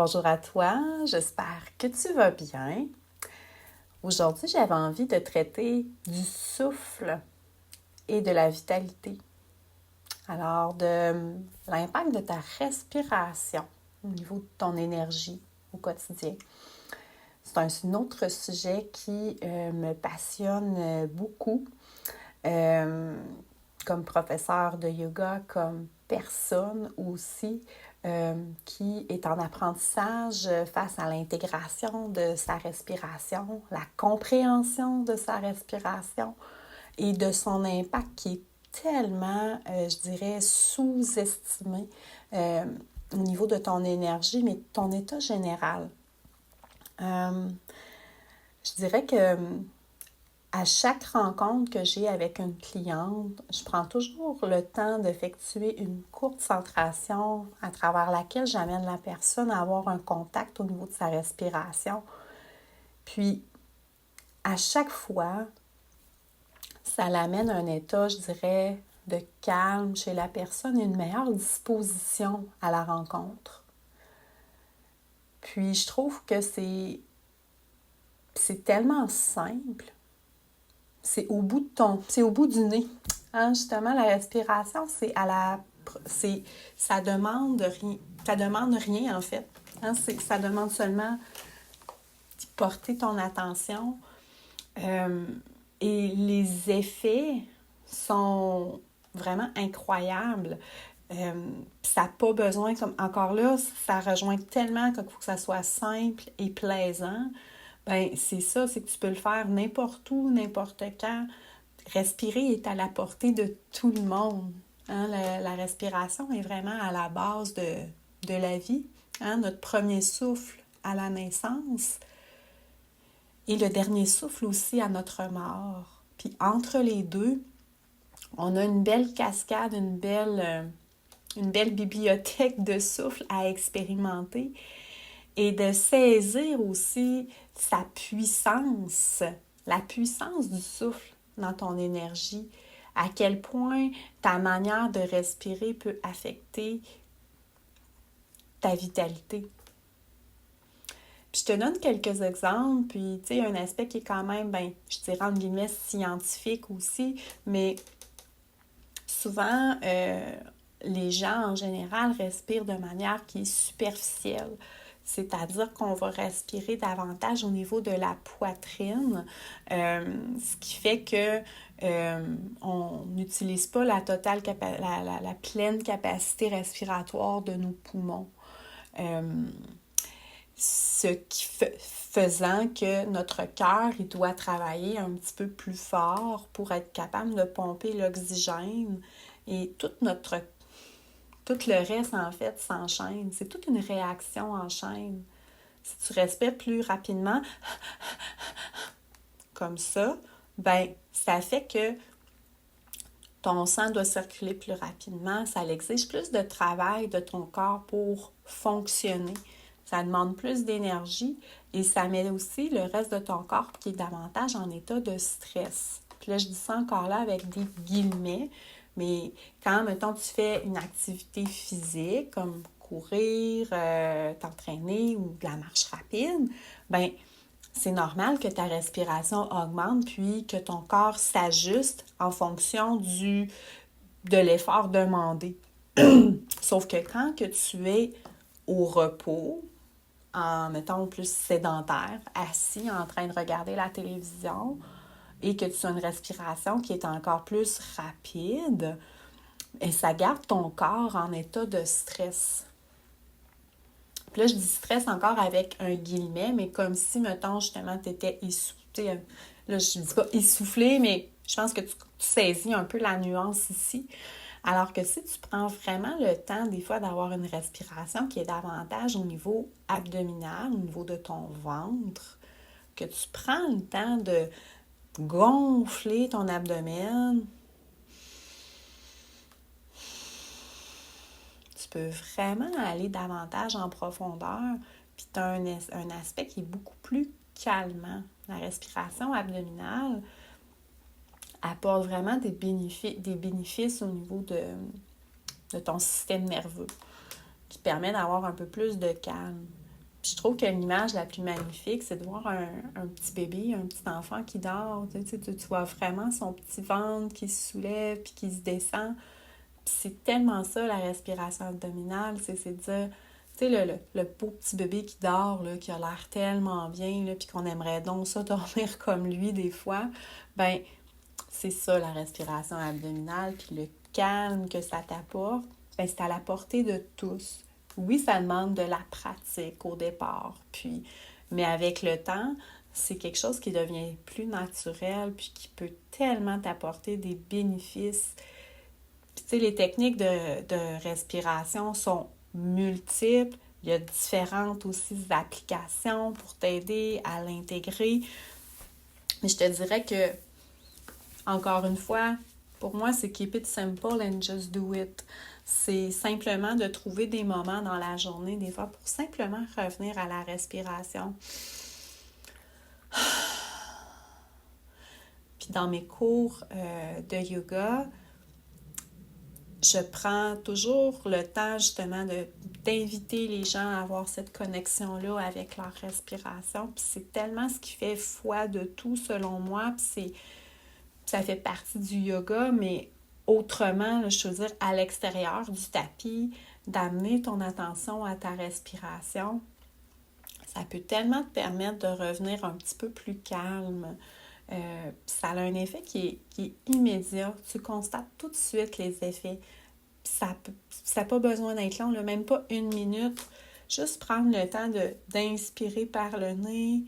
Bonjour à toi, j'espère que tu vas bien. Aujourd'hui, j'avais envie de traiter du souffle et de la vitalité. Alors, de l'impact de ta respiration au niveau de ton énergie au quotidien. C'est un autre sujet qui me passionne beaucoup comme professeur de yoga, comme personne aussi qui est en apprentissage face à l'intégration de sa respiration, la compréhension de sa respiration et de son impact qui est tellement, je dirais, sous-estimé au niveau de ton énergie, mais de ton état général. Je dirais que à chaque rencontre que j'ai avec une cliente, je prends toujours le temps d'effectuer une courte centration à travers laquelle j'amène la personne à avoir un contact au niveau de sa respiration. Puis, à chaque fois, ça l'amène à un état, je dirais, de calme chez la personne et une meilleure disposition à la rencontre. Puis, je trouve que c'est tellement simple. C'est au bout du nez. Hein, justement, la respiration, ça demande rien en fait. Hein, ça demande seulement d'y porter ton attention. Et les effets sont vraiment incroyables. Ça n'a pas besoin, comme encore là, ça rejoint tellement qu'il faut que ça soit simple et plaisant. Ben c'est ça, c'est que tu peux le faire n'importe où, n'importe quand. Respirer est à la portée de tout le monde. Hein? La respiration est vraiment à la base de la vie. Hein? Notre premier souffle à la naissance et le dernier souffle aussi à notre mort. Puis entre les deux, on a une belle cascade, une belle bibliothèque de souffle à expérimenter et de saisir aussi sa puissance, la puissance du souffle dans ton énergie, à quel point ta manière de respirer peut affecter ta vitalité. Puis je te donne quelques exemples, puis tu sais, un aspect qui est quand même, je dirais entre guillemets scientifique aussi, mais souvent, les gens en général respirent de manière qui est superficielle. C'est-à-dire qu'on va respirer davantage au niveau de la poitrine, ce qui fait que on n'utilise pas la pleine capacité respiratoire de nos poumons. Ce qui faisant que notre cœur, il doit travailler un petit peu plus fort pour être capable de pomper l'oxygène et tout le reste, en fait, s'enchaîne. C'est toute une réaction en chaîne. Si tu respires plus rapidement, comme ça, ça fait que ton sang doit circuler plus rapidement. Ça exige plus de travail de ton corps pour fonctionner. Ça demande plus d'énergie et ça met aussi le reste de ton corps qui est davantage en état de stress. Puis là, je dis ça encore là avec des guillemets, mais quand, mettons, tu fais une activité physique comme courir, t'entraîner ou de la marche rapide, c'est normal que ta respiration augmente puis que ton corps s'ajuste en fonction de l'effort demandé. Sauf que quand que tu es au repos, en, mettons, plus sédentaire, assis, en train de regarder la télévision, et que tu as une respiration qui est encore plus rapide, et ça garde ton corps en état de stress. Puis là, je dis stress encore avec un guillemet, mais comme si, mettons, justement, tu étais essoufflé. Là, je dis pas essoufflé, mais je pense que tu saisis un peu la nuance ici. Alors que si tu prends vraiment le temps, des fois, d'avoir une respiration qui est davantage au niveau abdominal, au niveau de ton ventre, que tu prends le temps de gonfler ton abdomen, tu peux vraiment aller davantage en profondeur, puis tu as un aspect qui est beaucoup plus calmant. La respiration abdominale apporte vraiment des bénéfices au niveau de ton système nerveux, qui permet d'avoir un peu plus de calme. Puis je trouve que l'image la plus magnifique, c'est de voir un petit bébé, un petit enfant qui dort. Tu vois vraiment son petit ventre qui se soulève puis qui se descend. Puis c'est tellement ça, la respiration abdominale. C'est de dire, tu sais, le beau petit bébé qui dort, là, qui a l'air tellement bien, là, puis qu'on aimerait donc ça dormir comme lui des fois. Ben, c'est ça, la respiration abdominale. Puis le calme que ça t'apporte, ben, c'est à la portée de tous. Oui, ça demande de la pratique au départ, mais avec le temps, c'est quelque chose qui devient plus naturel, puis qui peut tellement t'apporter des bénéfices. Puis, tu sais, les techniques de respiration sont multiples. Il y a différentes aussi applications pour t'aider à l'intégrer. Mais je te dirais que, encore une fois, pour moi, c'est keep it simple and just do it. C'est simplement de trouver des moments dans la journée, des fois, pour simplement revenir à la respiration. Puis dans mes cours de yoga, je prends toujours le temps justement d'inviter les gens à avoir cette connexion-là avec leur respiration. Puis c'est tellement ce qui fait foi de tout selon moi. Puis ça fait partie du yoga, mais autrement, je veux dire, à l'extérieur du tapis, d'amener ton attention à ta respiration, ça peut tellement te permettre de revenir un petit peu plus calme. Ça a un effet qui est immédiat. Tu constates tout de suite les effets. Ça n'a pas besoin d'être long, là, même pas 1 minute. Juste prendre le temps d'inspirer par le nez,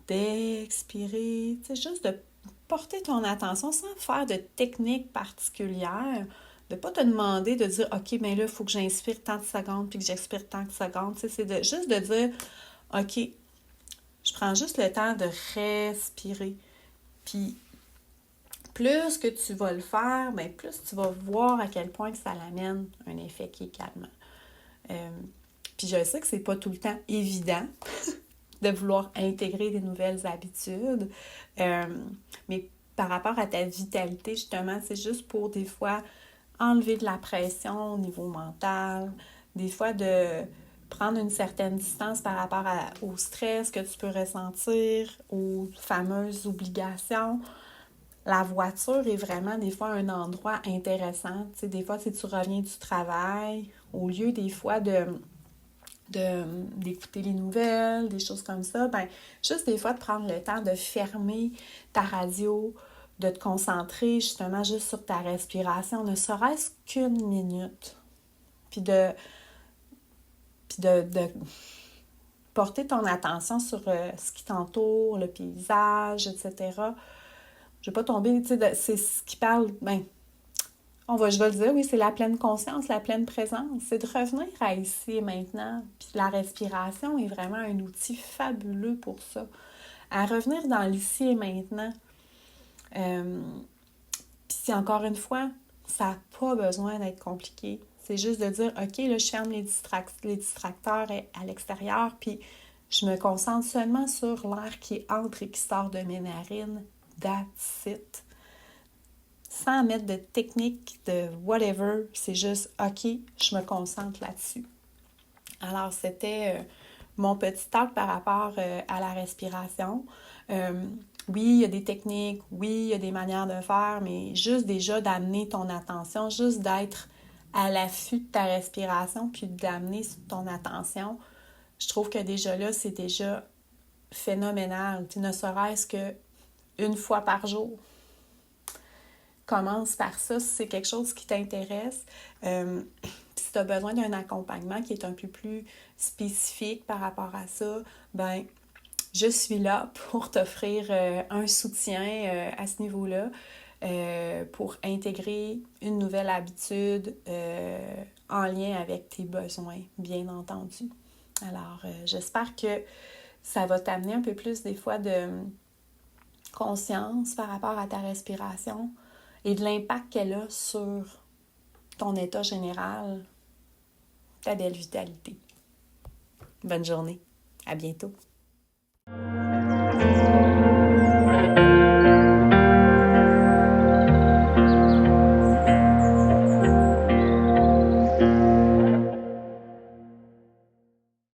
d'expirer. Tu sais, juste de porter ton attention sans faire de technique particulière. De ne pas te demander de dire « OK, mais là, il faut que j'inspire tant de secondes puis que j'expire tant de secondes. » Tu sais, c'est juste de dire « OK, je prends juste le temps de respirer. » Puis, plus que tu vas le faire, bien, plus tu vas voir à quel point que ça l'amène un effet qui est calmant. Puis je sais que c'est pas tout le temps évident de vouloir intégrer des nouvelles habitudes, mais par rapport à ta vitalité, justement, c'est juste pour des fois enlever de la pression au niveau mental, des fois de prendre une certaine distance par rapport au stress que tu peux ressentir, aux fameuses obligations. La voiture est vraiment des fois un endroit intéressant. Tu sais, des fois, si tu reviens du travail, au lieu des fois d'écouter les nouvelles, des choses comme ça, ben juste des fois de prendre le temps de fermer ta radio, de te concentrer justement juste sur ta respiration, ne serait-ce qu'1 minute. Puis de porter ton attention sur ce qui t'entoure, le paysage, etc. Je ne vais pas tomber, tu sais, c'est ce qui parle, ben, je vais le dire, oui, c'est la pleine conscience, la pleine présence. C'est de revenir à ici et maintenant. Puis la respiration est vraiment un outil fabuleux pour ça. À revenir dans l'ici et maintenant. Puis encore une fois, ça n'a pas besoin d'être compliqué. C'est juste de dire, OK, là, je ferme les distracteurs à l'extérieur, puis je me concentre seulement sur l'air qui entre et qui sort de mes narines. That's it. Sans mettre de technique, de whatever, c'est juste, OK, je me concentre là-dessus. Alors, c'était mon petit talk par rapport à la respiration. Oui, il y a des techniques, oui, il y a des manières de faire, mais juste déjà d'amener ton attention, juste d'être à l'affût de ta respiration, puis d'amener ton attention, je trouve que déjà là, c'est déjà phénoménal. Tu ne serait-ce qu'une fois par jour. Commence par ça si c'est quelque chose qui t'intéresse. Si tu as besoin d'un accompagnement qui est un peu plus spécifique par rapport à ça, ben je suis là pour t'offrir un soutien à ce niveau-là pour intégrer une nouvelle habitude en lien avec tes besoins, bien entendu. Alors, j'espère que ça va t'amener un peu plus des fois de conscience par rapport à ta respiration et de l'impact qu'elle a sur ton état général, ta belle vitalité. Bonne journée. À bientôt.